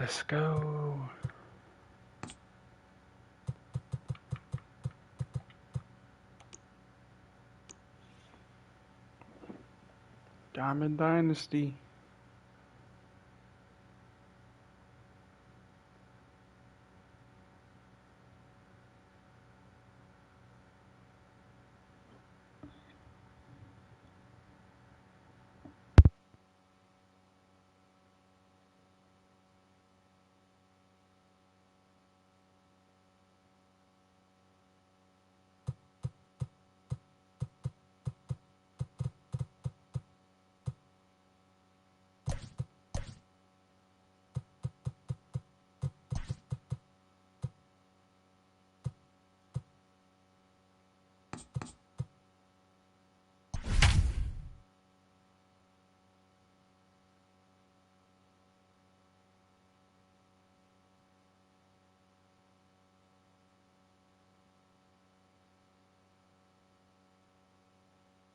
Let's go. Diamond Dynasty.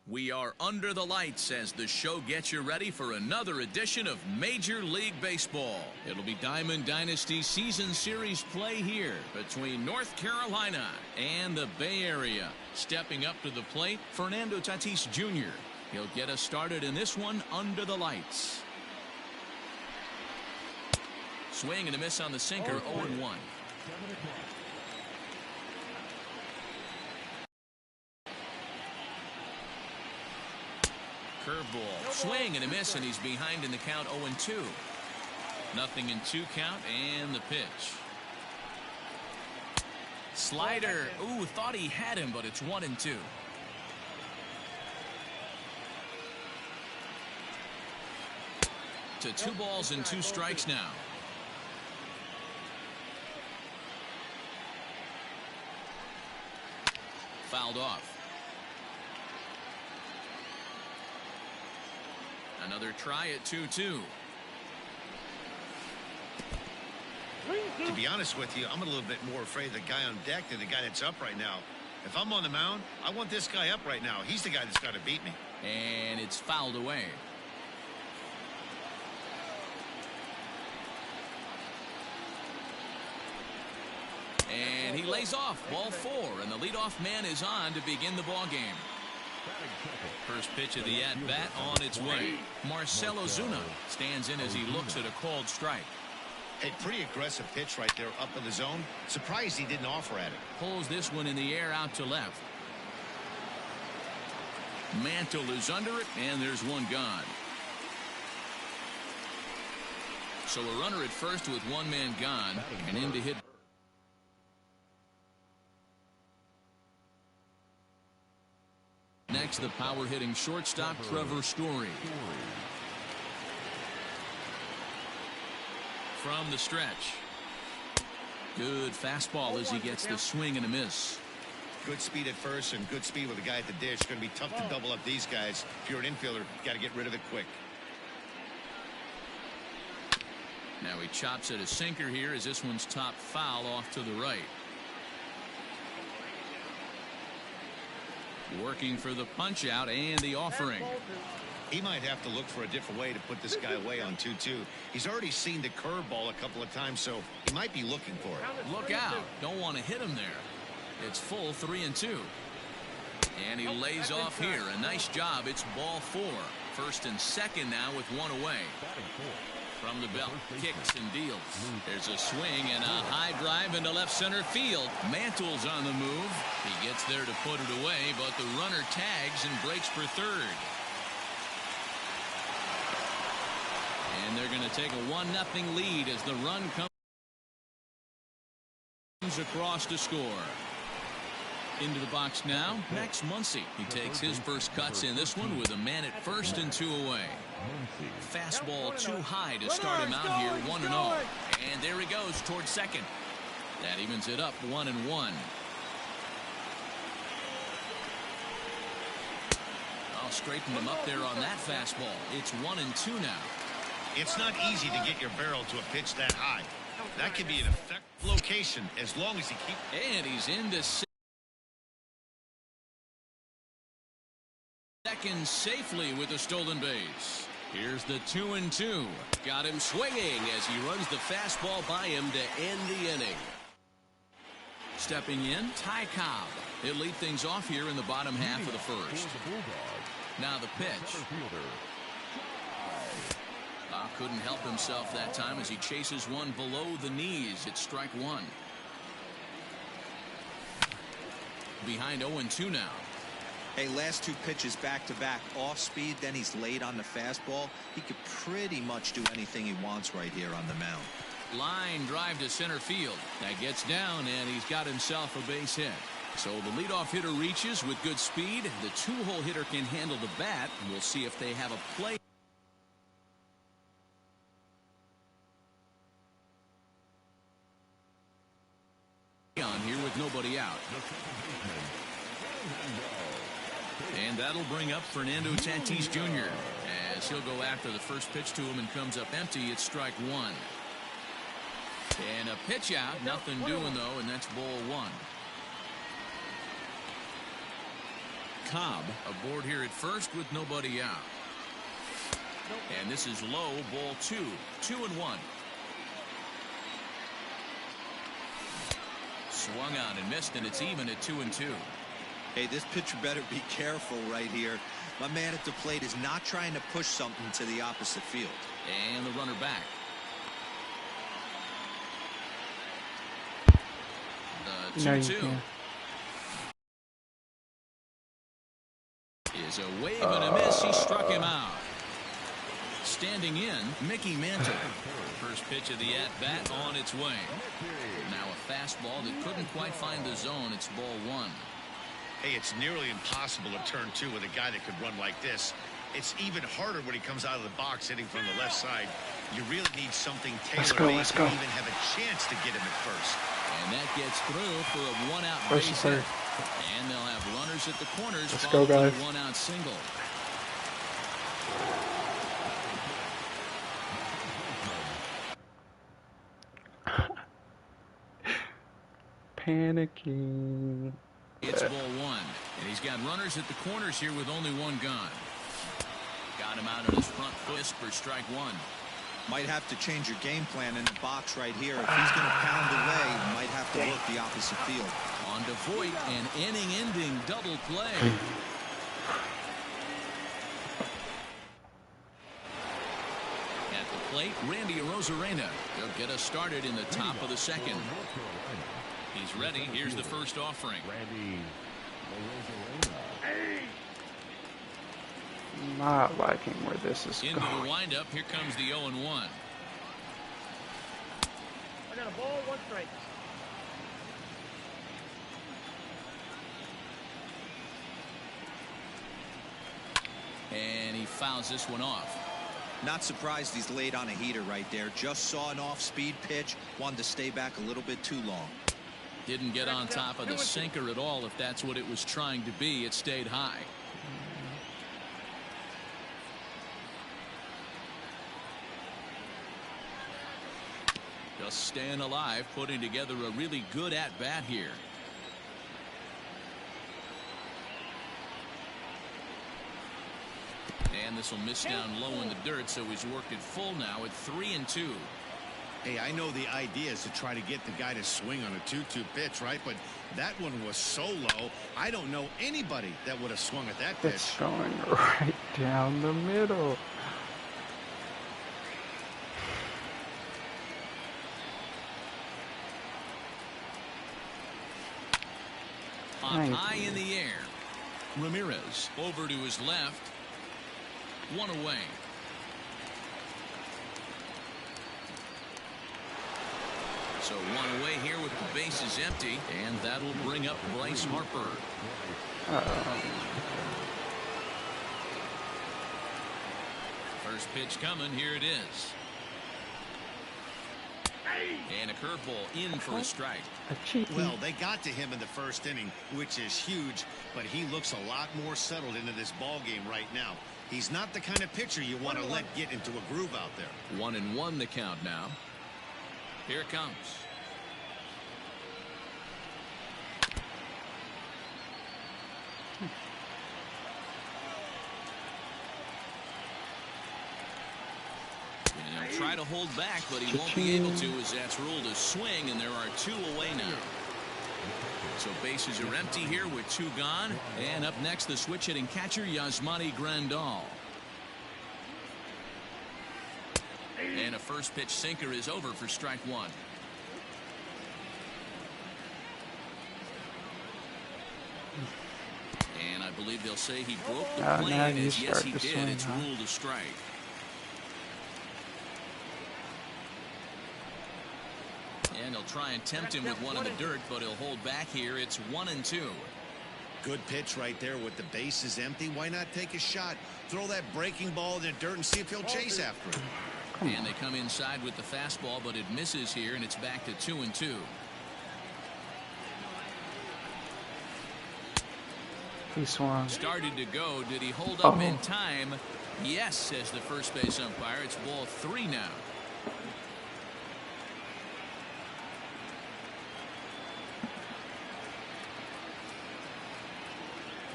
We are under the lights as the show gets you ready for another edition of Major League Baseball. It'll be Diamond Dynasty Season Series play here between North Carolina and the Bay Area. Stepping up to the plate, Fernando Tatis Jr. He'll get us started in this one under the lights. Swing and a miss on the sinker, 0-1. Curveball, swing and a miss, and he's behind in the count, 0-2. Nothing in 2 count, and the pitch. Slider, ooh, thought he had him, but it's 1-2. To 2 balls and 2 strikes now. Fouled off. Another try at 2-2. To be honest with you, I'm a little bit more afraid of the guy on deck than the guy that's up right now. If I'm on the mound, I want this guy up right now. He's the guy that's got to beat me. And it's fouled away. And he lays off, ball 4, and the leadoff man is on to begin the ball game. First pitch of the at-bat on its way. Marcell Ozuna stands in as he looks at a called strike. A pretty aggressive pitch right there up in the zone. Surprised he didn't offer at it. Pulls this one in the air out to left. Mantle is under it, and there's one gone. So a runner at first with 1 man gone, and in to hit. Next, the power-hitting shortstop, Trevor Story. From the stretch. Good fastball as he gets the swing and a miss. Good speed at first and good speed with the guy at the dish. Going to be tough to double up these guys. If you're an infielder, got to get rid of it quick. Now he chops at a sinker here as this one's top foul off to the right. Working for the punch out and the offering. He might have to look for a different way to put this guy away on 2-2. He's already seen the curveball a couple of times, so he might be looking for it. Look out. Don't want to hit him there. It's full 3-2. And he lays off here. A nice job. It's ball 4. First and second now with 1 away. From the belt, kicks and deals. There's a swing and a high drive into left center field. Mantle's on the move. He gets there to put it away, but the runner tags and breaks for third. And they're going to take a 1-0 lead as the run comes across to score. Into the box now, Max Muncy. He takes his first cuts in this one with a man at first and 2 away. Fastball too high to start him out here, 1-0. And there he goes towards second. That evens it up, 1-1. I'll straighten him up there on that fastball. It's 1-2 now. It's not easy to get your barrel to a pitch that high. That could be an effective location as long as he keeps. And he's into second safely with a stolen base. Here's the 2-2. Got him swinging as he runs the fastball by him to end the inning. Stepping in, Ty Cobb. He'll lead things off here in the bottom half of the first. Now the pitch. Bob couldn't help himself that time as he chases one below the knees. It's strike one. Behind 0-2 now. Hey, last two pitches back-to-back off speed, then he's late on the fastball. He could pretty much do anything he wants right here on the mound. Line drive to center field. That gets down, and he's got himself a base hit. So the leadoff hitter reaches with good speed. The two-hole hitter can handle the bat. We'll see if they have a play on here with nobody out. And that'll bring up Fernando Tatis Jr. as he'll go after the first pitch to him and comes up empty. It's strike one. And a pitch out. Nothing doing, though, and that's ball one. Cobb aboard here at first with nobody out. And this is low, ball two. 2-1. Swung on and missed, and it's even at 2-2. Hey, this pitcher better be careful right here. My man at the plate is not trying to push something to the opposite field. And the runner back. The 2-2 is a wave and a miss. He struck him out. Standing in, Mickey Mantle. First pitch of the at-bat on its way. Now a fastball that couldn't quite find the zone. It's ball one. Hey, it's nearly impossible to turn two with a guy that could run like this. It's even harder when he comes out of the box hitting from the left side. You really need something tailor-made to even have a chance to get him at first. And that gets through for a one-out base hit. And they'll have runners at the corners. Let's go, guys. One-out single. Panicking. It's ball one. And he's got runners at the corners here with only one gone. Got him out on his front foot for strike one. Might have to change your game plan in the box right here. If he's going to pound away, you might have to look the opposite field. On to Voit, an inning-ending double play. At the plate, Randy Arozarena. He'll get us started in the top of the second. He's ready. Here's the first offering. Not liking where this is Into going. the windup. Here comes the 0-1. I got a ball, one strike. And he fouls this one off. Not surprised he's laid on a heater right there. Just saw an off-speed pitch. Wanted to stay back a little bit too long. Didn't get on top of the sinker at all. If that's what it was trying to be, it stayed high. Just staying alive, putting together a really good at-bat here. And this will miss down low in the dirt, so he's worked it full now at 3-2. Hey, I know the idea is to try to get the guy to swing on a 2-2 pitch, right? But that one was so low, I don't know anybody that would have swung at that pitch. It's going right down the middle. Up high in the air. Ramirez over to his left. One away. So one away here with the bases empty, and that'll bring up Bryce Harper. First pitch coming. Here it is. And a curveball in for a strike. Well, they got to him in the first inning, which is huge, but he looks a lot more settled into this ball game right now. He's not the kind of pitcher you want to let get into a groove out there. 1-1 the count now. Here it comes. try to hold back, but he won't be able to, as that's ruled a swing, and there are 2 away now. So bases are empty here with 2 gone. And up next, the switch hitting catcher, Yasmani Grandal. And a first pitch sinker is over for strike 1. And I believe they'll say he broke the plane, as yes he did. It's ruled a strike. And they'll try and tempt him with one in the dirt, but he'll hold back here. It's 1-2. Good pitch right there with the bases empty. Why not take a shot? Throw that breaking ball in the dirt and see if he'll chase after it. And they come inside with the fastball, but it misses here, and it's back to 2-2. He swung. Started to go. Did he hold up in time? Yes, says the first base umpire. It's ball 3 now.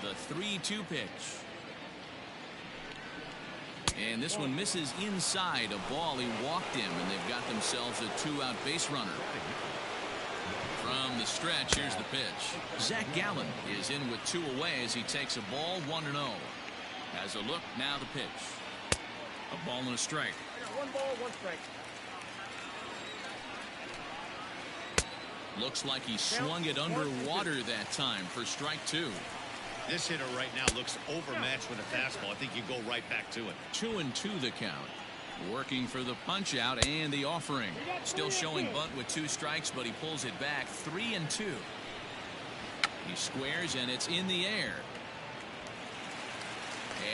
The 3-2 pitch. And this one misses inside a ball. He walked him, and they've got themselves a 2-out base runner. From the stretch, here's the pitch. Zach Gallen is in with 2 away as he takes a ball 1-0. Has a look, now the pitch. A ball and a strike. 1 ball, 1 strike. Looks like he swung it underwater that time for strike 2. This hitter right now looks overmatched with a fastball. I think you go right back to it. 2-2 the count. Working for the punch out and the offering. Still showing bunt with 2 strikes, but he pulls it back. 3-2. He squares, and it's in the air.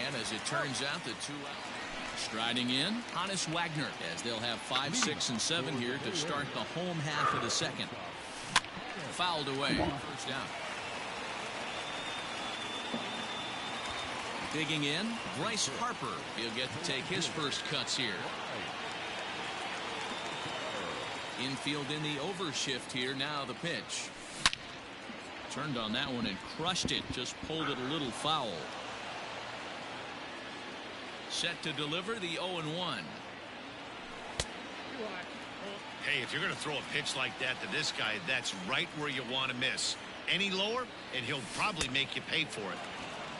And as it turns out, the 2-out. Striding in, Hannes Wagner, as they'll have 5, 6, and 7 here to start the home half of the second. Fouled away. First out. Digging in, Bryce Harper. He'll get to take his first cuts here. Infield in the overshift here. Now the pitch. Turned on that one and crushed it. Just pulled it a little foul. Set to deliver the 0-1. Hey, if you're going to throw a pitch like that to this guy, that's right where you want to miss. Any lower, and he'll probably make you pay for it.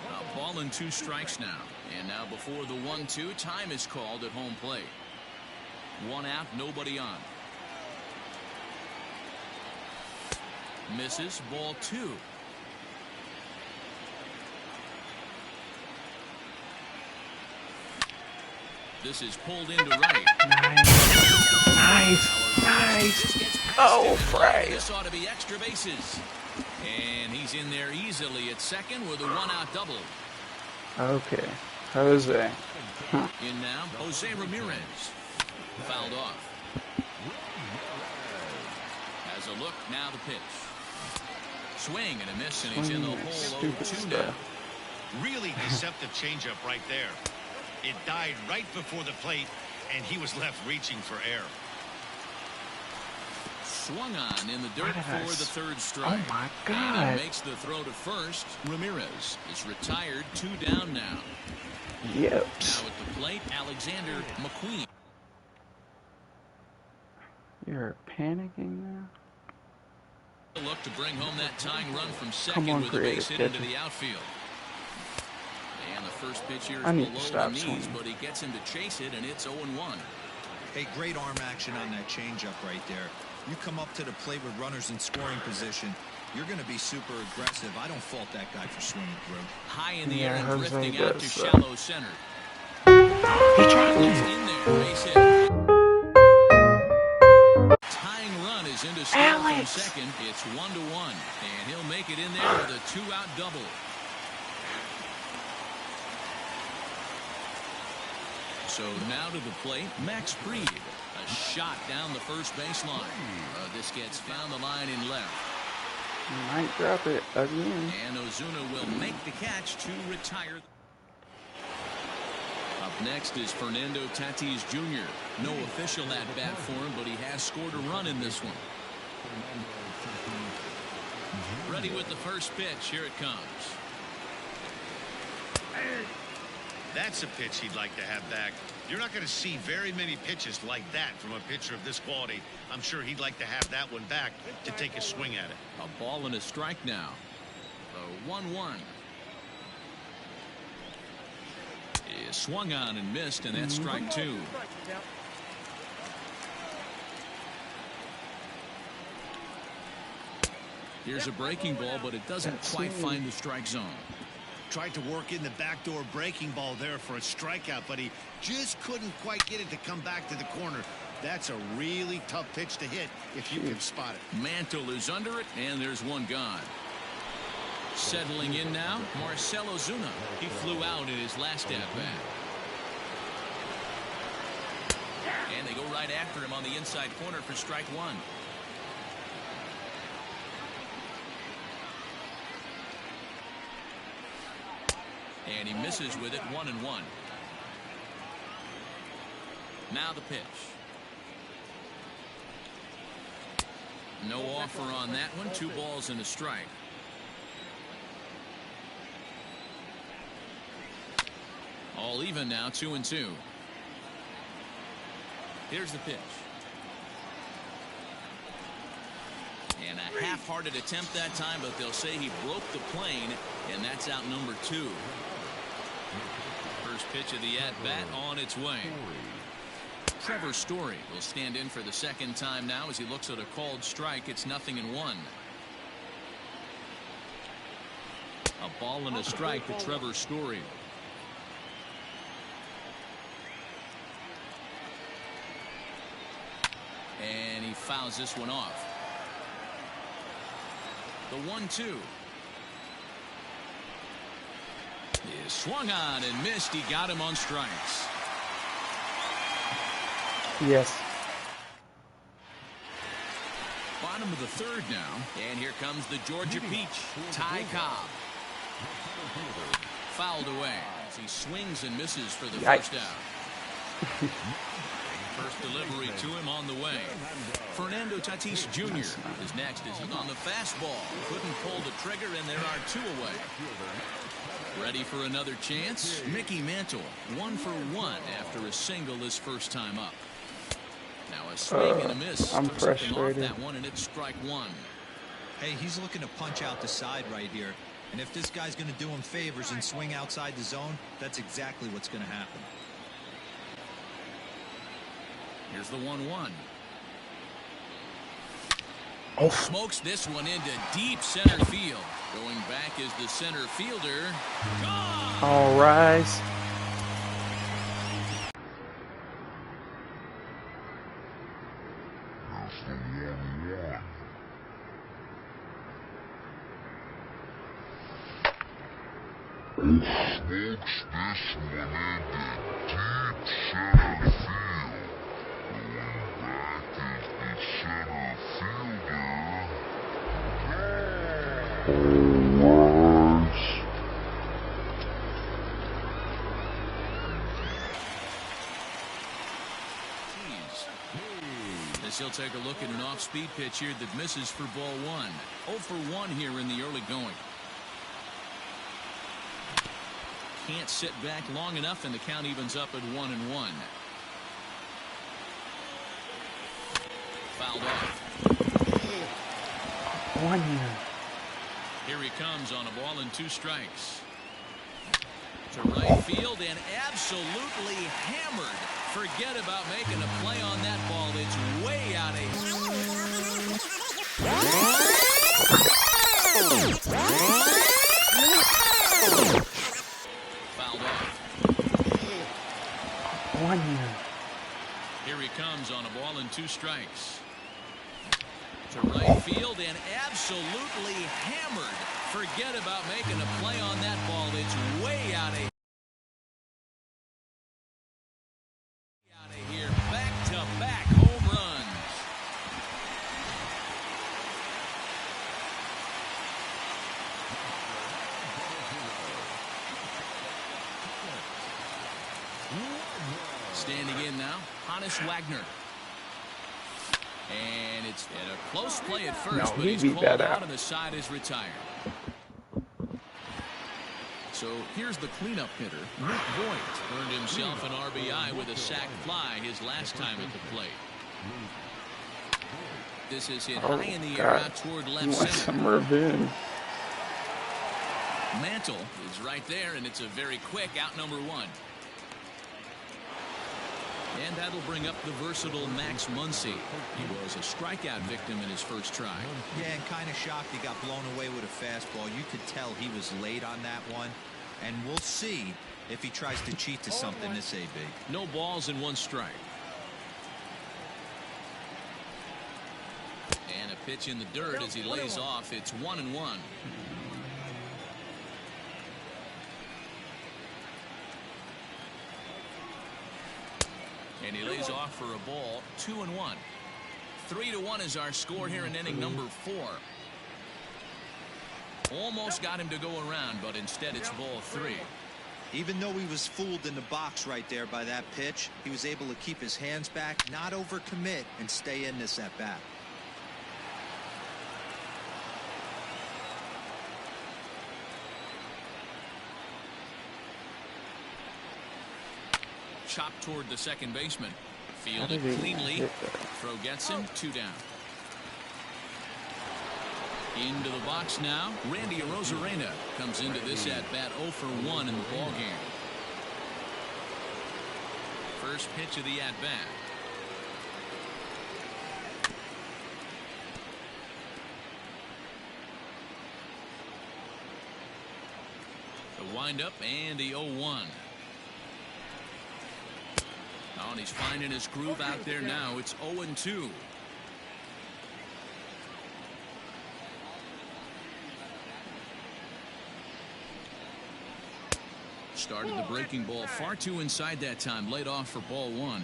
A ball and 2 strikes now. And now before the 1-2, time is called at home plate. 1 out, nobody on. Misses, ball 2. This is pulled into right. Nice. Oh, Frank. This ought to be extra bases. And he's in there easily at second with a 1-out double. Okay. Jose. In now, Jose Ramirez. Fouled off. Has a look, now the pitch. Swing and a miss, and he's in the hole 0-2 now. Really deceptive changeup right there. It died right before the plate, and he was left reaching for air. Swung on in the dirt for the 3rd strike. Oh my God. And he makes the throw to first. Ramirez is retired. 2 down now. Yep. Now at the plate, Alexander McQueen. You're panicking now? Look to bring home that tying run from second with a base hit into the outfield. And the first pitch here is below the knees, but he gets him to chase it, and it's 0-1. Hey, great arm action on that changeup right there. You come up to the plate with runners in scoring position, you're going to be super aggressive. I don't fault that guy for swinging through. High in the air and Jose drifting out to does, shallow center. He dropped It's it. in there, base hit. Tying run is into score from second. It's 1-1, and he'll make it in there with a 2-out double. So now to the plate, Max Fried. A shot down the first baseline. This gets down the line in left. Might drop it again. And Ozuna will make the catch to retire. Up next is Fernando Tatis Jr. No official at-bat for him, but he has scored a run in this one. Ready with the first pitch. Here it comes. That's a pitch he'd like to have back. You're not going to see very many pitches like that from a pitcher of this quality. I'm sure he'd like to have that one back to take a swing at it. A ball and a strike now. The 1-1. He swung on and missed, and that's strike two. Here's a breaking ball, but it doesn't quite find the strike zone. Tried to work in the backdoor breaking ball there for a strikeout, but he just couldn't quite get it to come back to the corner. That's a really tough pitch to hit if you can spot it. Mantle is under it, and there's one gone. Settling in now, Marcell Ozuna. He flew out in his last at-bat. And they go right after him on the inside corner for strike one. And he misses with it, 1-1. Now the pitch. No offer on that one. 2 balls and a strike. All even now, 2-2. Here's the pitch. And a half-hearted attempt that time, but they'll say he broke the plane, and that's out number 2. First pitch of the at-bat on its way. Trevor Story will stand in for the second time now as he looks at a called strike. It's 0-1. A ball and a strike to Trevor Story. And he fouls this one off. The 1-2. He swung on and missed. He got him on strikes. Yes. Bottom of the third now. And here comes the Georgia Peach, Ty Cobb. Fouled away as he swings and misses for the first out. First delivery to him on the way. Fernando Tatis Jr. is next as he's on the fastball. Couldn't pull the trigger, and there are 2 away. Ready for another chance? Mickey Mantle, 1 for 1 after a single his first time up. Now a swing and a miss. I'm Took something off frustrated. that one, and it's strike 1. Hey, he's looking to punch out the side right here. And if this guy's going to do him favors and swing outside the zone, that's exactly what's going to happen. Here's the 1-1. Oh. Smokes this one into deep center field. Going back is the center fielder. Gone! All rise. Smokes this one into deep center field. Going back is the center fielder. All rise. As he'll take a look at an off-speed pitch here that misses for ball 1. 0 for 1 here in the early going. Can't sit back long enough, and the count evens up at 1-1. Fouled off. 1 year. Here he comes on a ball and 2 strikes. To right field and absolutely hammered. Forget about making a play on that ball. It's way out of. Fouled off. 1 year. Here he comes on a ball and 2 strikes. To right field and absolutely hammered. Forget about making a play on that ball. It's way out of here. Back-to-back home runs. Standing in now, Hannes Wagner. And it's at a close play at first, No, but he he's beat called that out out. and the side is retired. So here's the cleanup hitter, Luke Voigt. Earned himself an RBI with a sac fly his last time at the plate. This is hit high in the air out toward left center. Some revenge. Mantle is right there, and it's a very quick out number 1. And that'll bring up the versatile Max Muncy. He was a strikeout victim in his first try. Yeah, and kind of shocked he got blown away with a fastball. You could tell he was late on that one. And we'll see if he tries to cheat to something this AB. No balls and 1 strike. And a pitch in the dirt as he lays off. It's 1-1. And he lays off for a ball. 2-1. 3-1 is our score here in inning number 4. Almost got him to go around, but instead it's ball 3. Even though he was fooled in the box right there by that pitch, he was able to keep his hands back, not overcommit, and stay in this at bat. Chopped toward the second baseman. Fielded cleanly. Throw gets him. 2 down. Into the box now. Randy Arozarena comes into this at bat 0 for 1 in the ball game. First pitch of the at bat. The windup and the 0-1. Oh, and he's finding his groove out there now. It's 0-2. Started the breaking ball far too inside that time. Laid off for ball 1.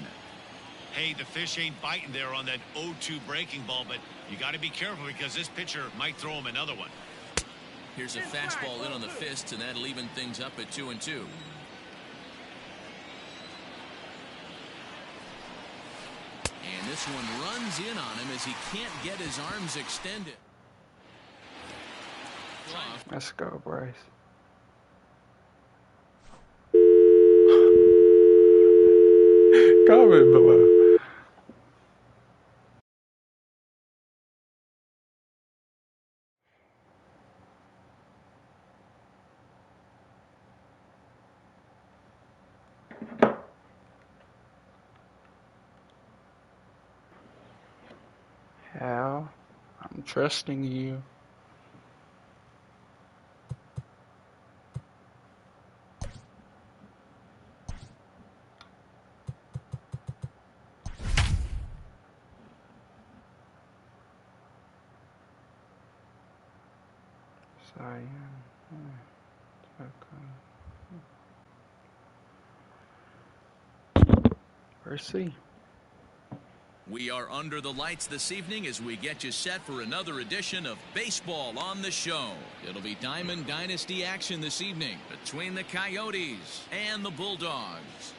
Hey, the fish ain't biting there on that 0-2 breaking ball, but you got to be careful because this pitcher might throw him another one. Here's a fastball in on the fists, and that'll even things up at 2-2. And this one runs in on him as he can't get his arms extended. Let's go, Bryce. Comment below. Hal, I'm trusting you. Mercy. We are under the lights this evening as we get you set for another edition of Baseball on the Show. It'll be Diamond Dynasty action this evening between the Coyotes and the Bulldogs.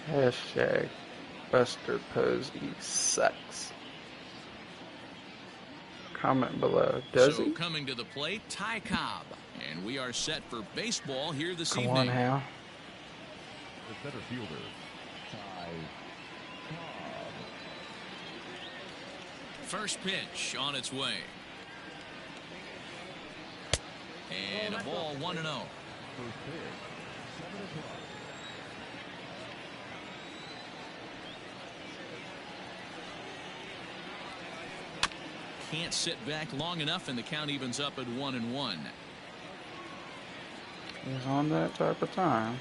Hashtag Buster Posey sucks. Comment below. Does he? Coming to the plate, Ty Cobb. And we are set for baseball here this Come evening. on, Hal. The center fielder, Ty Cobb. First pitch on its way. And a ball 1-0. First pitch, 7 o'clock. Can't sit back long enough, and the count evens up at 1-1. He's on that type of time.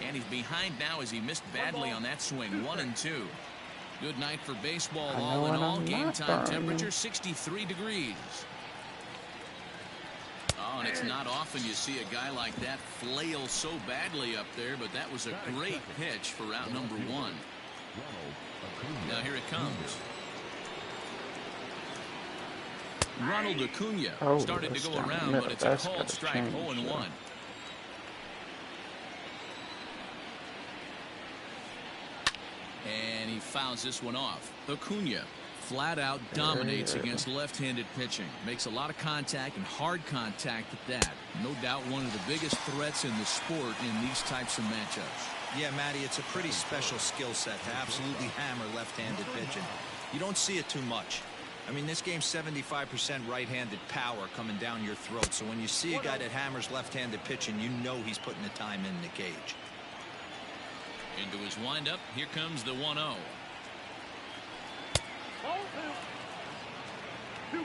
And he's behind now as he missed badly on that swing. 1-2. Good night for baseball all in all. Game time temperature 63 degrees. Oh, and it's not often you see a guy like that flail so badly up there, but that was a great pitch for out number 1. Now here it comes. Ronald Acuna started to go around, but it's a called strike. 0-1. he fouls this one off. Acuna flat out dominates against left-handed pitching. Makes a lot of contact and hard contact at that. No doubt one of the biggest threats in the sport in these types of matchups. Yeah, Matty, it's a pretty special skill set to absolutely hammer left-handed pitching. You don't see it too much. I mean, this game's 75% right-handed power coming down your throat. So when you see a guy that hammers left-handed pitching, you know he's putting the time in the cage. Into his windup, here comes the 1-0.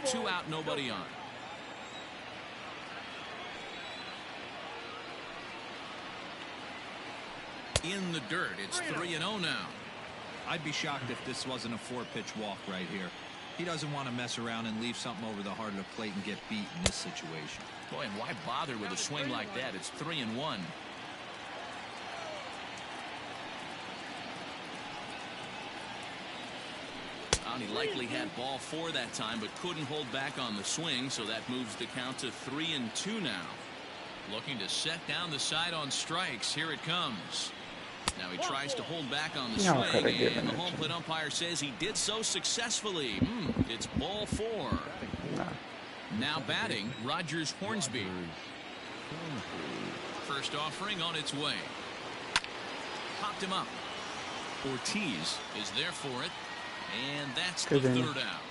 2 out, nobody on. In the dirt, it's 3-0 now. I'd be shocked if this wasn't a 4-pitch walk right here. He doesn't want to mess around and leave something over the heart of the plate and get beat in this situation. Boy, and why bother with a swing like that? It's 3-1. He likely had ball 4 that time, but couldn't hold back on the swing, so that moves the count to 3-2 now. Looking to set down the side on strikes. Here it comes. Now he tries to hold back on the swing, and the home plate umpire says he did so successfully. It's ball 4. Now batting, Rogers Hornsby. First offering on its way. Popped him up. Ortiz is there for it. And that's the 3rd out.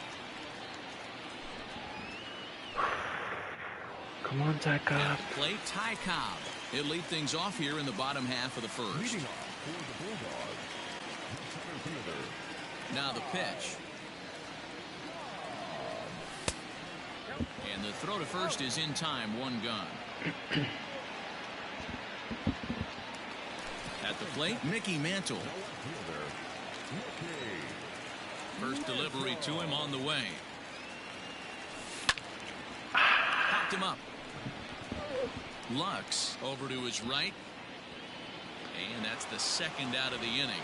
Come on, Ty Cobb. Play Ty Cobb. He'll lead things off here in the bottom half of the first. Now the pitch. And the throw to first is in time. 1 gone. At the plate, Mickey Mantle. First delivery to him on the way. Popped him up. Lux over to his right. And that's the 2nd out of the inning.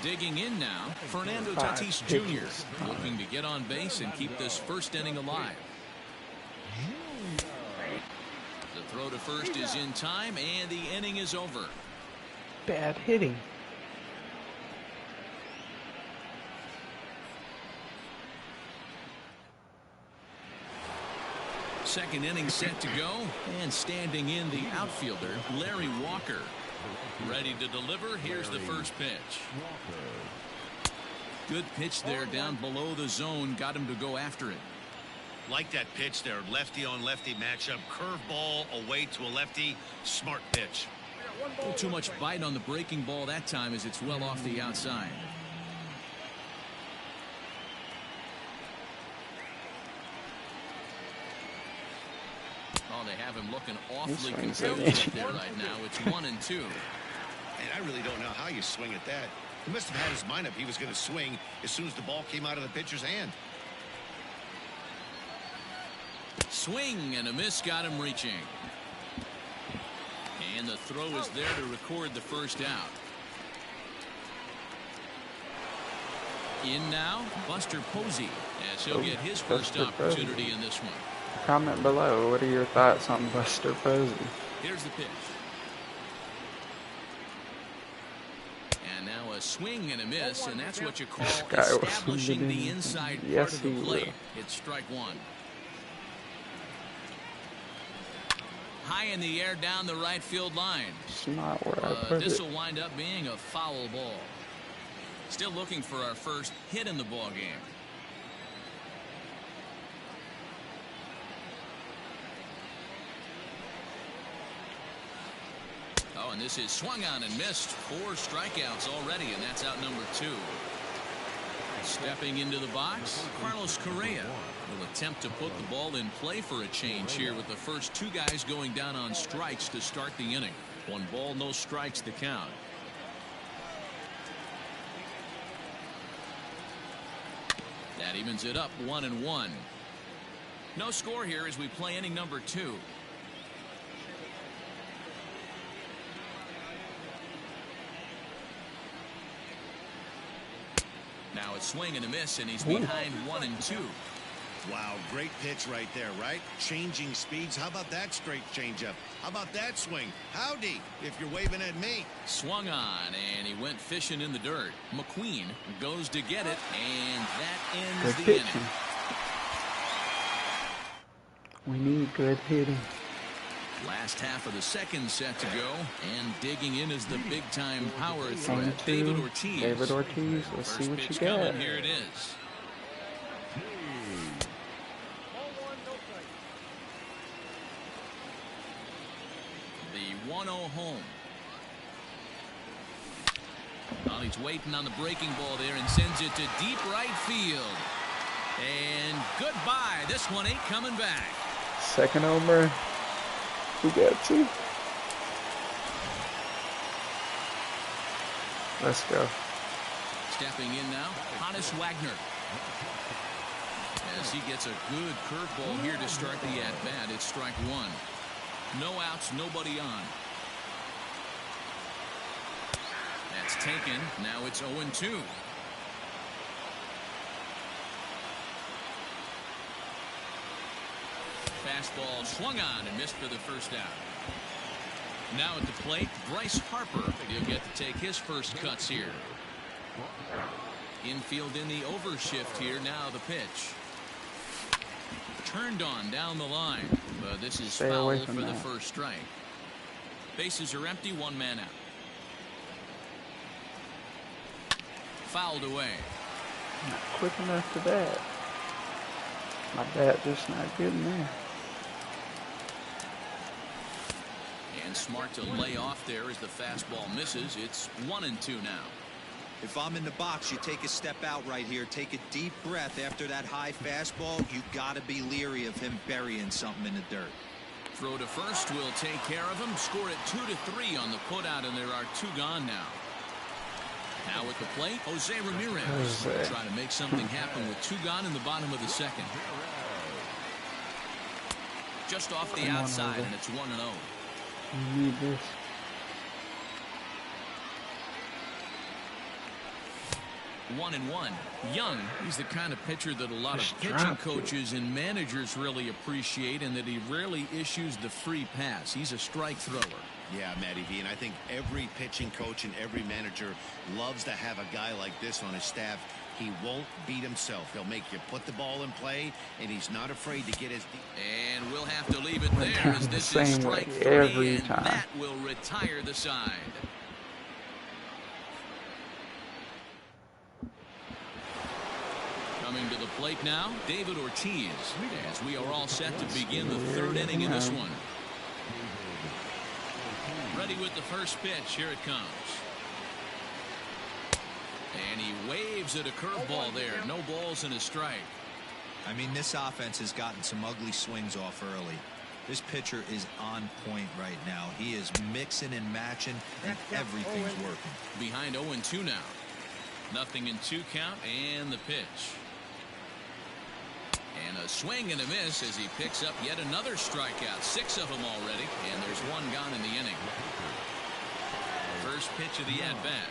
Digging in now, Fernando Tatis Jr. looking to get on base and keep this first inning alive. The throw to first is in time, and the inning is over. Bad hitting. Second inning set to go, and standing in the outfielder, Larry Walker. Ready to deliver. Here's the first pitch. Good pitch there down below the zone. Got him to go after it. Like that pitch there. Lefty on lefty matchup. Curveball away to a lefty. Smart pitch. A little too much bite on the breaking ball that time as it's well off the outside. Oh, they have him looking awfully confused up there right now. It's 1-2. And I really don't know how you swing at that. He must have had his mind up he was going to swing as soon as the ball came out of the pitcher's hand. Swing and a miss got him reaching. And the throw is there to record the first out. In now, Buster Posey, as he'll get his first opportunity in this one. Comment below. What are your thoughts on Buster Posey? Here's the pitch. And now a swing and a miss, and that's what you call establishing the inside part of the plate. It's strike 1. High in the air down the right field line. It's not where I put this it. will wind up being a foul ball. Still looking for our first hit in the ball game. Oh, and this is swung on and missed. 4 strikeouts already, and that's out number 2. Stepping into the box, Carlos Correa will attempt to put the ball in play for a change here with the first 2 guys going down on strikes to start the inning. 1 ball, no strikes to count. That evens it up 1-1. No score here as we play inning number 2. Now a swing and a miss, and he's behind 1-2. Wow, great pitch right there, right? Changing speeds. How about that straight changeup? How about that swing? Howdy, if you're waving at me. Swung on, and he went fishing in the dirt. McQueen goes to get it, and that ends Good the inning. pitching. We need good hitting. Last half of the second set to go, and digging in is the big-time power threat, 1-2. David Ortiz. David Ortiz. Let's see First what you pitch got. coming. Here it is. Ball 1, no strike. The 1-0 home. Well, he's waiting on the breaking ball there and sends it to deep right field. And goodbye. This one ain't coming back. Second homer. We got two. Let's go. Stepping in now, Hannes Wagner. As he gets a good curveball here to start the at-bat, it's strike one. No outs, nobody on. That's taken. Now it's 0-2. Fastball swung on and missed for the first out. Now at the plate, Bryce Harper. He'll get to take his first cuts here. Infield in the overshift here. Now the pitch. Turned on down the line. But this is Stay foul away for from the that. first strike. Bases are empty. One man out. Fouled away. Not quick enough for that. My bat just not good in there. And smart to lay off there as the fastball misses. It's 1-2 now. If I'm in the box, you take a step out right here. Take a deep breath after that high fastball. You got to be leery of him burying something in the dirt. Throw to first will take care of him. Score it 2-3 on the putout, and there are two gone now. Now at the plate, Jose Ramirez. Jose. Try to make something happen with two gone in the bottom of the second. Just off the Come on, outside, Jose. and it's 1-0. We need this. 1-1. Young, he's the kind of pitcher that a lot of Just pitching dropped it. coaches and managers really appreciate, and that he rarely issues the free pass. He's a strike thrower. Yeah, Matty V, and I think every pitching coach and every manager loves to have a guy like this on his staff. He won't beat himself. He'll make you put the ball in play, and he's not afraid to get his... And we'll have to leave it Went there down as the this is same strike way 3, every and time. that will retire the side. Coming to the plate now, David Ortiz, as we are all set to begin the third inning in this one. Ready with the first pitch. Here it comes. And he waves at a curveball there. No balls and a strike. I mean, this offense has gotten some ugly swings off early. This pitcher is on point right now. He is mixing and matching, and everything's working. Behind 0-2 now. Nothing in 2 count, and the pitch. And a swing and a miss as he picks up yet another strikeout. 6 of them already, and there's 1 gone in the inning. First pitch of the at-bat.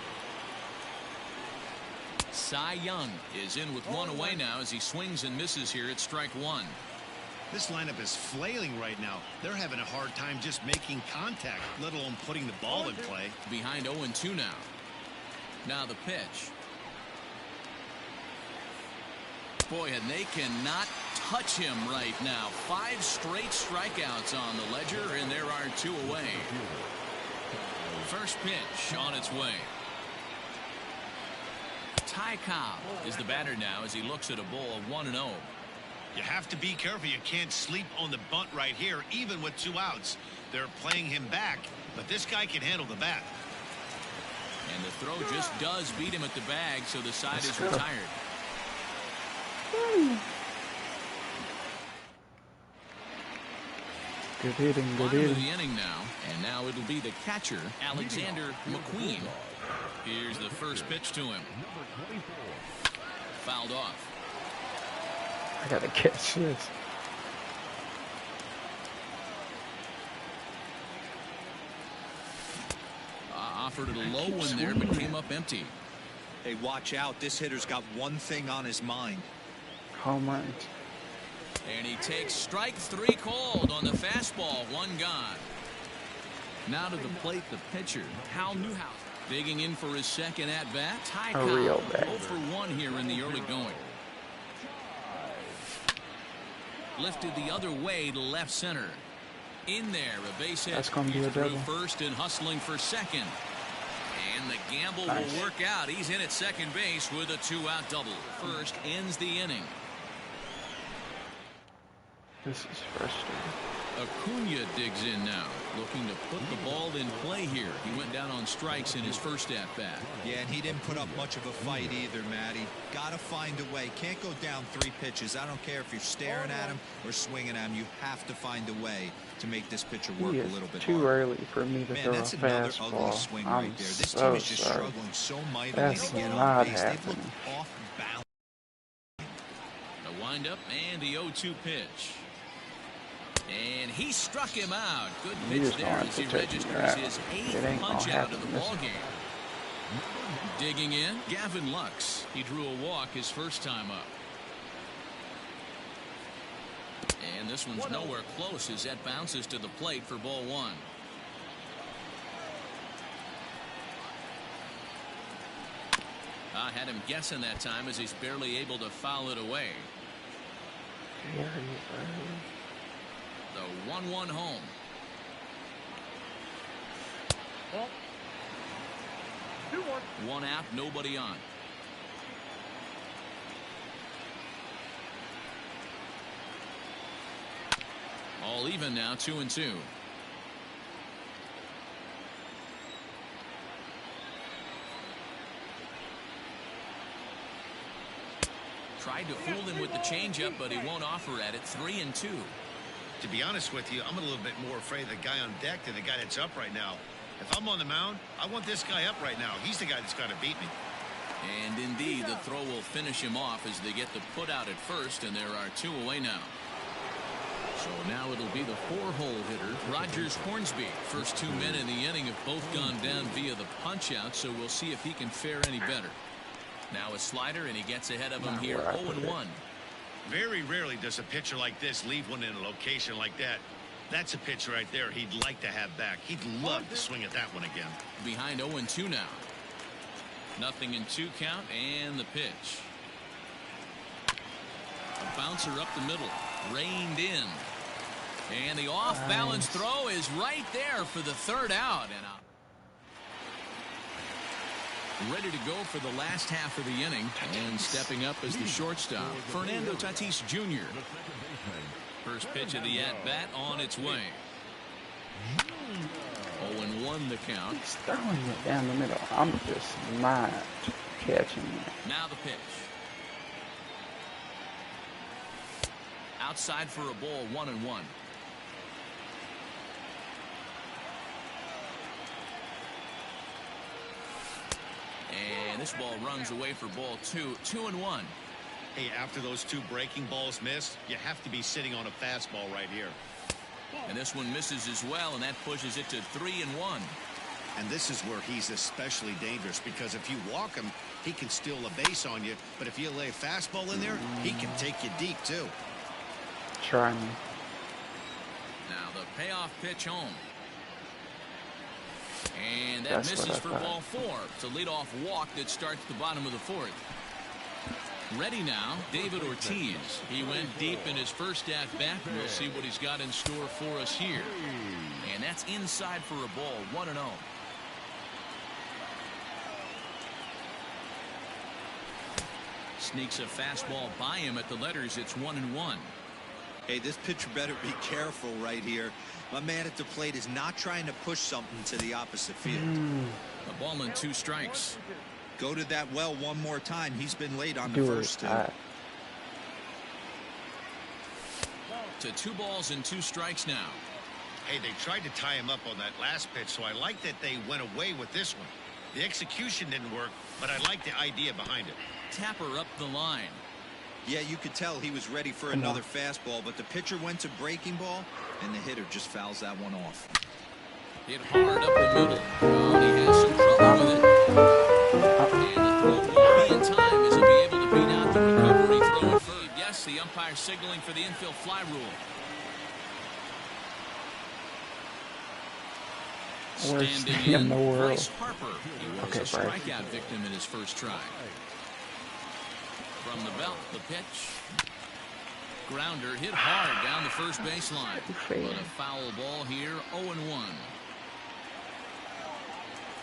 Cy Young is in with 1 away now as he swings and misses here at strike 1. This lineup is flailing right now. They're having a hard time just making contact, let alone putting the ball in play. Behind 0-2 now. Now the pitch. Boy, and they cannot touch him right now. 5 straight strikeouts on the ledger, and there are 2 away. First pitch on its way. Ty Cobb is the batter now as he looks at a ball of 1-0. You have to be careful. You can't sleep on the bunt right here, even with 2 outs. They're playing him back, but this guy can handle the bat. And the throw just does beat him at the bag, so the side is go. retired. Good hitting, good Bottom of hitting. the inning now, and now it'll be the catcher, Alexander McQueen. Here's the first pitch to him. Fouled off. I gotta catch this. Offered it a low one there, but came up empty. Hey, watch out. This hitter's got one thing on his mind. Home runs. And he takes strike 3 called on the fastball. 1 gone. Now to the plate, the pitcher, Hal Newhouse. Digging in for his second at-bat. Ty Cobb, 0 for 1 here in the early going. Lifted the other way to left center. In there, a base hit. That's going to be a double. First and hustling for second. And the gamble will work out. He's in at second base with a 2-out double. First ends the inning. This is frustrating. Acuna digs in now, looking to put the ball in play here. He went down on strikes in his first at-bat. Yeah, and he didn't put up much of a fight either, Matty. Got to find a way. Can't go down 3 pitches. I don't care if you're staring at him or swinging at him. You have to find a way to make this pitcher work a little bit too harder. early for me to throw a That's another ugly fastball. swing I'm right there. This so team is just sorry. struggling so mightily That's to get not on base. They've happening. looked off balance. The windup and the 0-2 pitch. And he struck him out. Good pitch there as he registers his 8th punch out of the ball game. Digging in, Gavin Lux. He drew a walk his first time up. And this one's nowhere close as that bounces to the plate for ball 1. I had him guessing that time as he's barely able to foul it away. The 1-1 home. Ball. 2-1. 1 out, nobody on. All even now, 2-2. Tried to fool him with the changeup, but he won't offer at it. 3-2. To be honest with you, I'm a little bit more afraid of the guy on deck than the guy that's up right now. If I'm on the mound, I want this guy up right now. He's the guy that's got to beat me. And indeed, the throw will finish him off as they get the put out at first, and there are 2 away now. So now it'll be the 4-hole hitter, Rogers Hornsby. First 2 men in the inning have both gone down via the punch out, so we'll see if he can fare any better. Now a slider, and he gets ahead of him here, 0-1. Very rarely does a pitcher like this leave one in a location like that. That's a pitch right there he'd like to have back. He'd love to swing at that one again. Behind 0-2 now. Nothing in 2 count, and the pitch. A bouncer up the middle, reined in. And the off-balance throw is right there for the 3rd out. And ready to go for the last half of the inning, and stepping up as the shortstop, Fernando Tatis Jr. First pitch of the at-bat on its way. 0-1 the count. He's throwing it down the middle. I'm just not catching it. Now the pitch. Outside for a ball, 1-1. And this ball runs away for ball 2. 2-1. Hey, after those 2 breaking balls missed, you have to be sitting on a fastball right here. And this one misses as well, and that pushes it to 3-1. And this is where he's especially dangerous, because if you walk him, he can steal a base on you. But if you lay a fastball in there, he can take you deep, too. Try me. Now the payoff pitch home. And that misses for ball 4. It's a leadoff walk that starts the bottom of the 4th. Ready now, David Ortiz. He went deep in his first at-bat. We'll see what he's got in store for us here. And that's inside for a ball, 1-0. Sneaks a fastball by him at the letters. It's 1-1. Hey, this pitcher better be careful right here. My man at the plate is not trying to push something to the opposite field. A ball and 2 strikes. Go to that well one more time. He's been late on the first 2. To 2 balls and 2 strikes now. Hey, they tried to tie him up on that last pitch, so I like that they went away with this one. The execution didn't work, but I like the idea behind it. Tapper up the line. Yeah, you could tell he was ready for another fastball, but the pitcher went to breaking ball, and the hitter just fouls that one off. Hit hard up the middle. Oh, he has some trouble with it. And the throw will be in time as he'll be able to beat out the recovery throw. Yes, the umpire signaling for the infield Worst Standing thing in the world. Bryce Harper. He was Okay, a Bryce. strikeout victim in his first try. From the belt, the pitch. Grounder hit hard down the first baseline. But a foul ball here, 0-1.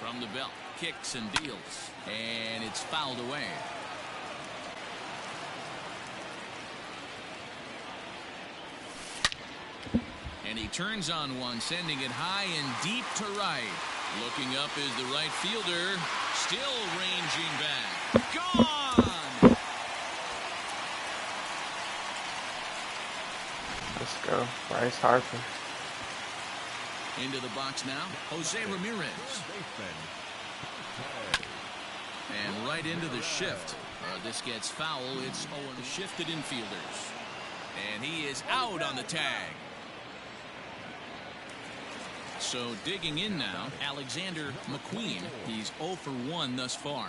From the belt, kicks and deals. And it's fouled away. And he turns on one, sending it high and deep to right. Looking up is the right fielder. Still ranging back. Gone! Let's go. Bryce Harper. Into the box now, Jose Ramirez. And right into the shift. This gets foul. It's Owen shifted infielders. And he is out on the tag. So digging in now, Alexander McQueen. He's 0 for 1 thus far.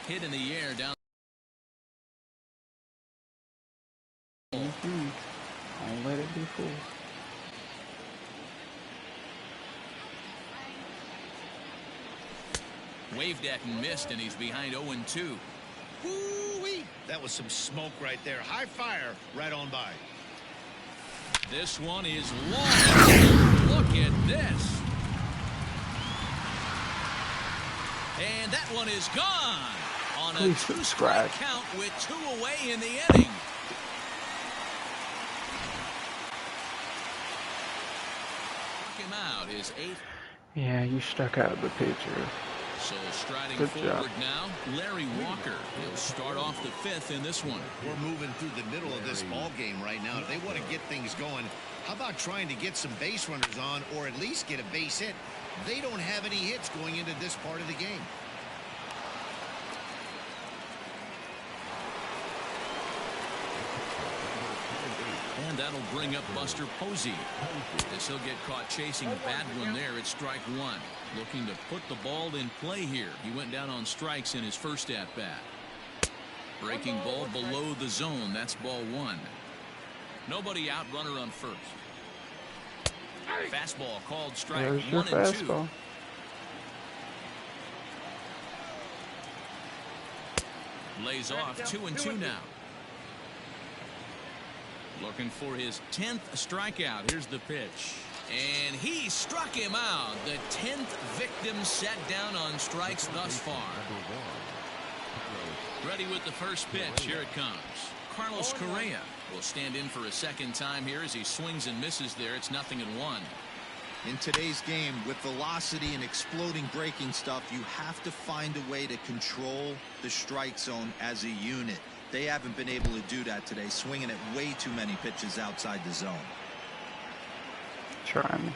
Hit in the air down. Don't let it be full. Waved at and missed, and he's behind 0-2. Woo-wee. That was some smoke right there. High fire right on by. This one is long. Look at this. And that one is gone on a Please 2-strike subscribe. count with 2 away in the inning. Struck him out, his 8th. Yeah, you struck out the pitcher. So striding Good forward job. now, Larry Walker. He'll start off the 5th in this one. We're moving through the middle of this ball game right now. If they want to get things going, how about trying to get some base runners on or at least get a base hit? They don't have any hits going into this part of the game. And that'll bring up Buster Posey. As he'll get caught chasing a bad one there at strike 1. Looking to put the ball in play here. He went down on strikes in his first at-bat. Breaking ball below the zone. That's ball 1. Nobody out, runner on first. Fastball called strike There's your 1 and 2. fastball. Lays off 2-2 now. Looking for his 10th strikeout. Here's the pitch. And he struck him out. The 10th victim set down on strikes thus far. Ready with the first pitch. Here it comes. Carlos Correa will stand in for a second time here as he swings and misses there. It's 0-1. In today's game, with velocity and exploding breaking stuff, you have to find a way to control the strike zone as a unit. They haven't been able to do that today, swinging at way too many pitches outside the zone. Try me.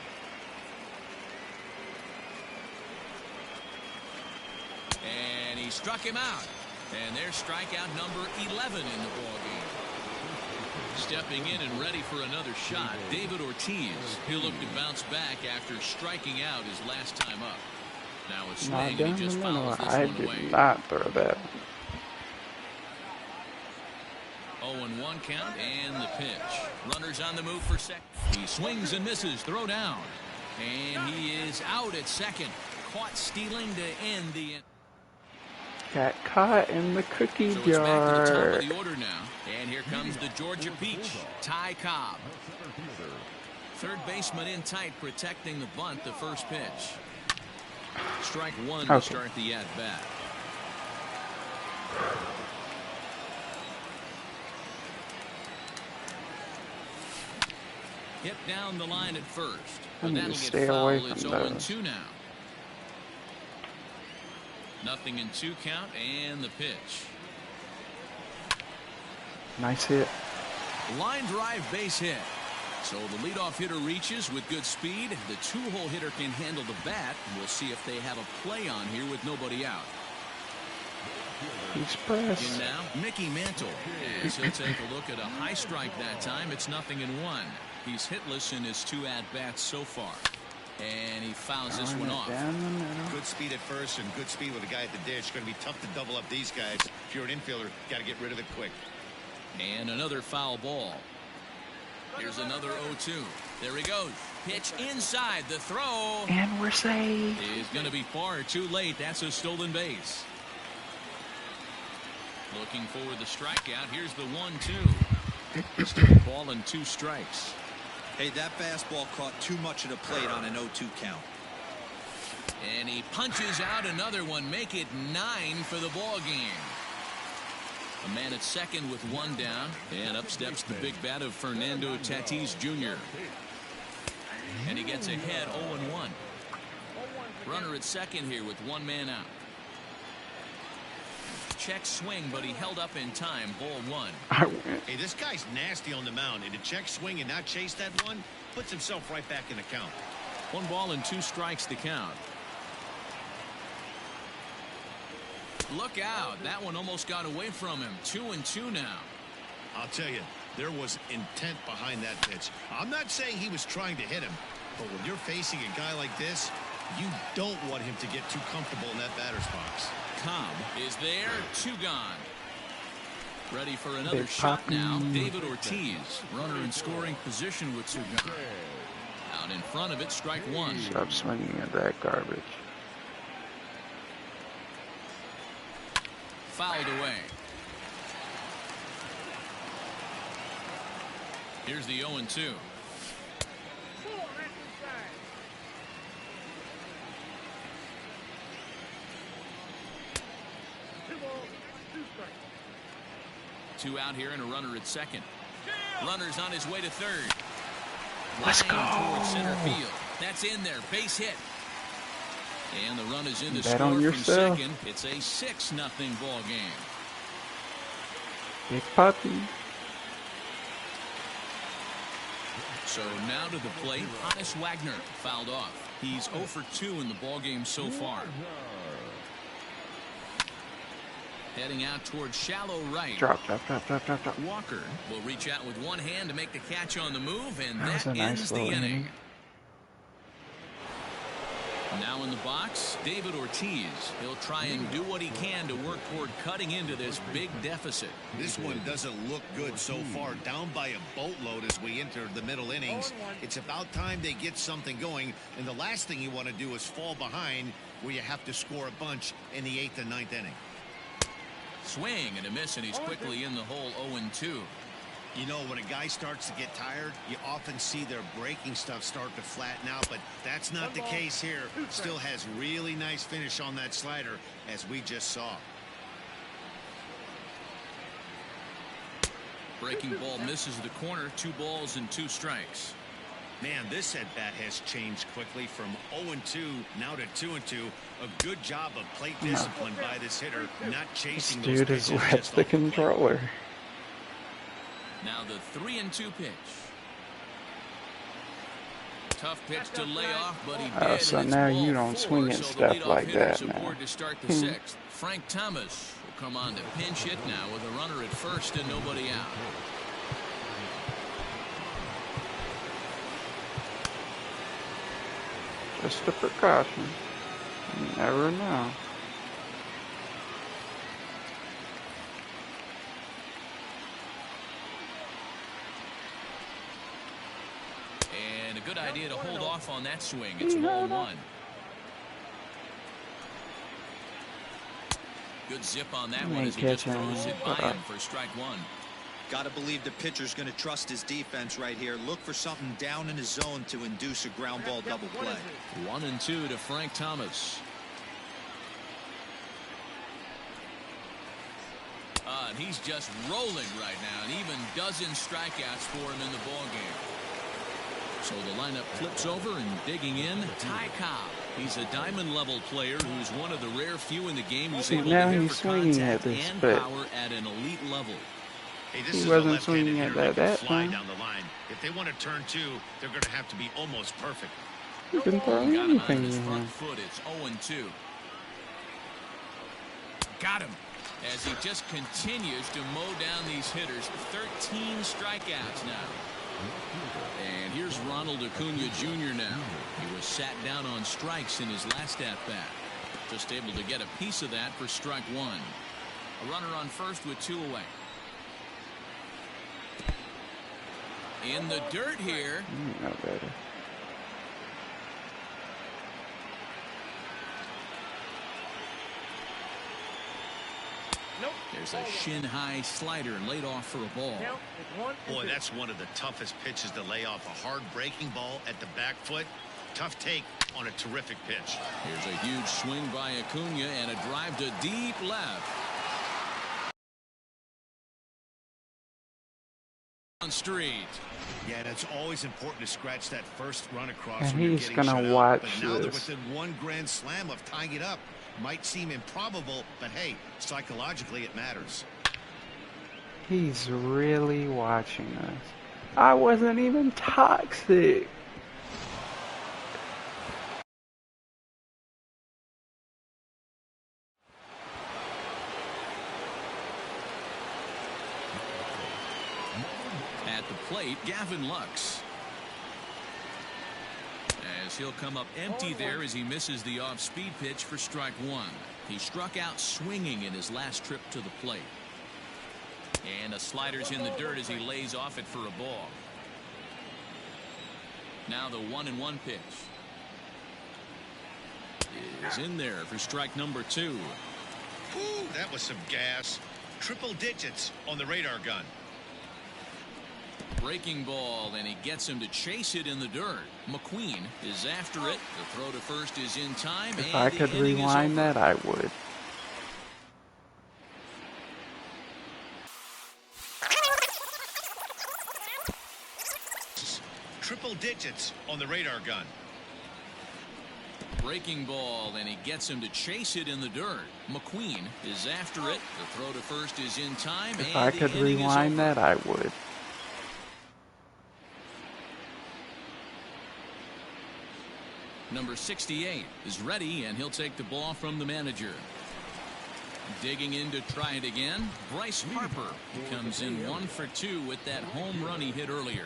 And he struck him out. And there's strikeout number 11 in the ballgame. Stepping in and ready for another shot, David Ortiz. He'll look to bounce back after striking out his last time up. Now it's Not swing down and he the just middle. fouls this I one away. did not throw that. 0-1 count and the pitch. Runners on the move for second. He swings and misses. Throw down. And he is out at second. Caught stealing to end the inning. Got caught in the cookie So it's back to the top jar. of the order now. And here comes the Georgia Peach, Ty Cobb. Third baseman in tight, protecting the bunt, the first pitch. Strike 1 to start the at-bat. Hit down the line at first. I But need that'll to get stay away fouled. It's from 0-2 now. 0-2 count and the pitch. Nice hit. Line drive base hit. So the leadoff hitter reaches with good speed. The 2-hole hitter can handle the bat. We'll see if they have a play on here with nobody out. He's pressed. In now, Mickey Mantle. As he'll take a look at a high strike that time. It's 0-1. He's hitless in his 2 at-bats so far. And he fouls this one off. Down the middle. Good speed at first and good speed with a guy at the dish. It's going to be tough to double up these guys. If you're an infielder, got to get rid of it quick. And another foul ball. Here's another 0-2. There he goes. Pitch inside. The throw. And we're safe. Is going to be far too late. That's a stolen base. Looking for the strikeout. Here's the 1-2. Still ball and 2 strikes. Hey, that fastball caught too much of the plate on an 0-2 count. And he punches out another one. Make it 9 for the ball game. A man at second with 1 down. And up steps the big bat of Fernando Tatis Jr. And he gets ahead 0-1. Runner at second here with 1 man out. Check swing, but he held up in time. Ball 1. Hey, this guy's nasty on the mound, and to check swing and not chase that one puts himself right back in the count. 1 ball and 2 strikes to count. Look out. That one almost got away from him. 2-2 now. I'll tell you, there was intent behind that pitch. I'm not saying he was trying to hit him, but when you're facing a guy like this, you don't want him to get too comfortable in that batter's box. Cobb is there. 2 gone. Ready for another Big shot Poppy. now. David Ortiz, runner in scoring position with 2 gone. Out in front of it, strike 1. Stop swinging at that garbage. Fouled away. Here's the 0-2. Two out here and a runner at second. Runner's on his way to third. Let's Line go. towards center field. That's in there. Base hit. And the run is in to Bet score on from yourself. second. It's a 6-0 ball game. Big Poppy. So now to the plate, Honus Wagner fouled off. He's 0 for 2 in the ball game so far. Heading out towards shallow right. Drop. Walker will reach out with 1 hand to make the catch on the move, and That was that a nice ends the little inning. inning. Now in the box, David Ortiz. He'll try and do what he can to work toward cutting into this big deficit. This one doesn't look good so far. Down by a boatload as we enter the middle innings. It's about time they get something going, and the last thing you want to do is fall behind where you have to score a bunch in the 8th and 9th inning. Swing and a miss, and he's quickly in the hole. 0-2. You know, when a guy starts to get tired, you often see their breaking stuff start to flatten out, but that's not the case here. Still has really nice finish on that slider, as we just saw. Breaking ball misses the corner. 2 balls and 2 strikes. Man, this at-bat has changed quickly from 0-2 now to 2-2. A good job of plate discipline by this hitter, not This chasing dude those is pitches left just the off the plate. controller. Now the 3-2 pitch. Tough pitch to lay off, but he Oh, did. so and it's now ball you don't 4, swing at so the stuff leadoff like hitter's that now. aboard to start the 6th. Frank Thomas will come on to pinch hit now with a runner at first and nobody out. Just a precaution. You never know. And a good idea to hold off on that swing. It's 1-1. Good zip on that one as he just throws it by him for strike 1. Got to believe the pitcher's going to trust his defense right here. Look for something down in his zone to induce a ground ball double play. 1-2 to Frank Thomas. And he's just rolling right now, and even dozen strikeouts for him in the ball game. So the lineup flips over, and digging in, Ty Cobb. He's a diamond-level player who's one of the rare few in the game who's able now to hit he's for swinging at contact this, and but power at an elite level. Hey, this he is wasn't a left-handed swinging at hitter that can fly time. down the line. If they want to turn 2, they're going to have to be almost perfect. You can throw Got him on anything his in front here. foot. It's 0-2. Got him. As he just continues to mow down these hitters. 13 strikeouts now. And here's Ronald Acuna Jr. now. He was sat down on strikes in his last at-bat. Just able to get a piece of that for strike 1. A runner on first with 2 away. In the dirt here. No better. Nope. There's a shin-high slider laid off for a ball. Count is 1-2. Boy, that's one of the toughest pitches to lay off. A hard breaking ball at the back foot. Tough take on a terrific pitch. Here's a huge swing by Acuna and a drive to deep left. On street. Yeah, and it's always important to scratch that first run across. And when you're he's getting gonna shut out. watch But now they're this. within one grand slam of tying it up. Might seem improbable, but hey, psychologically it matters. He's really watching us. I wasn't even toxic. At the plate, Gavin Lux. As he'll come up empty there as he misses the off-speed pitch for strike one. He struck out swinging in his last trip to the plate. And a slider's in the dirt as he lays off it for a ball. Now the 1-1 pitch is in there for strike number two. Ooh, that was some gas. Triple digits on the radar gun. Breaking ball, and he gets him to chase it in the dirt. McQueen is after it. The throw to first is in time. If and I the could inning is rewind over. that, I would. Triple digits on the radar gun. Breaking ball, and he gets him to chase it in the dirt. McQueen is after it. The throw to first is in time. If and I the could inning is rewind over. that, I would. Number 68 is ready, and he'll take the ball from the manager. Digging in to try it again, Bryce Harper comes in 1 for 2 with that home run he hit earlier.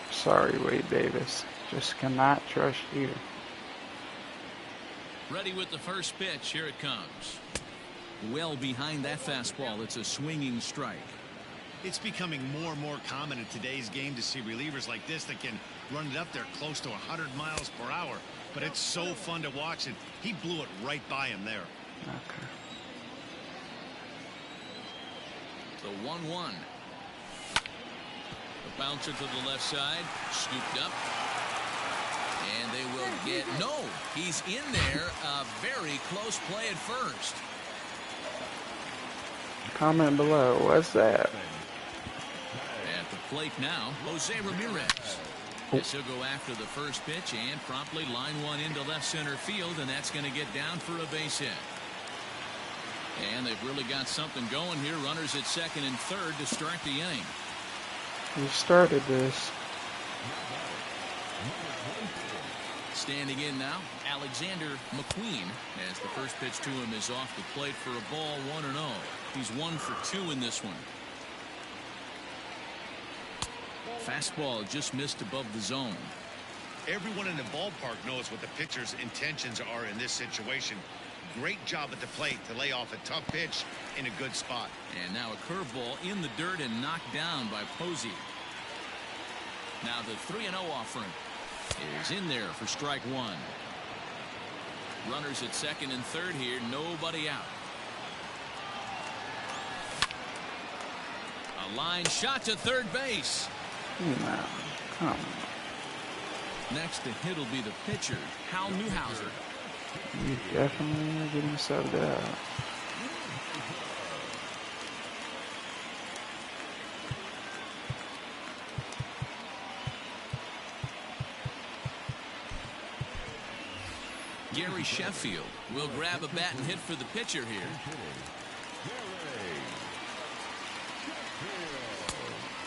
Sorry, Wade Davis. Just cannot trust you. Ready with the first pitch. Here it comes. Well behind that fastball. It's a swinging strike. It's becoming more and more common in today's game to see relievers like this that can run it up there close to 100 miles per hour. But it's so fun to watch, and he blew it right by him there. Okay. The 1-1. The bouncer to the left side, scooped up. And they will get, no, he's in there. A very close play at first. Comment below. What's that? At the plate now, Jose Ramirez. Yes, he'll go after the first pitch and promptly line one into left center field, and that's going to get down for a base hit. And they've really got something going here. Runners at second and third to start the inning. You started this. Standing in now, Alexander McQueen, as the first pitch to him is off the plate for a ball, 1-0. He's 1 for 2 in this one. Fastball just missed above the zone. Everyone in the ballpark knows what the pitcher's intentions are in this situation. Great job at the plate to lay off a tough pitch in a good spot. And now a curveball in the dirt and knocked down by Posey. Now the 3-0 offering is in there for strike one. Runners at second and third here, nobody out. A line shot to third base. No, come on. Next to hit will be the pitcher, Hal Newhouser. You definitely are getting subbed out. Gary Sheffield will grab a bat and hit for the pitcher here.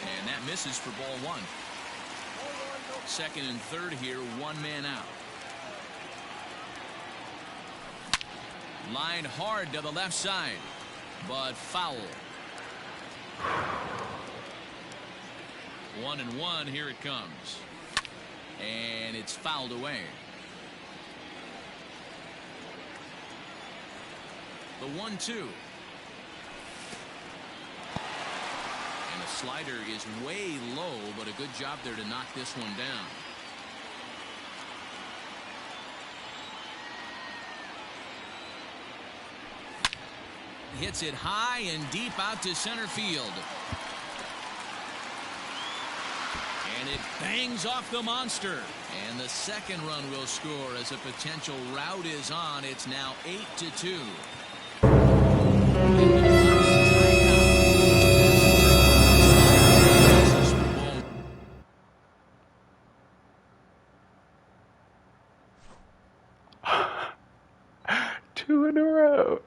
And that misses for ball one. Second and third here, one man out. Line hard to the left side, but foul. 1-1, here it comes. And it's fouled away. The 1-2. And a slider is way low, but a good job there to knock this one down. Hits it high and deep out to center field. And it bangs off the monster. And the second run will score as a potential rout is on. It's now 8-2. Two in a row.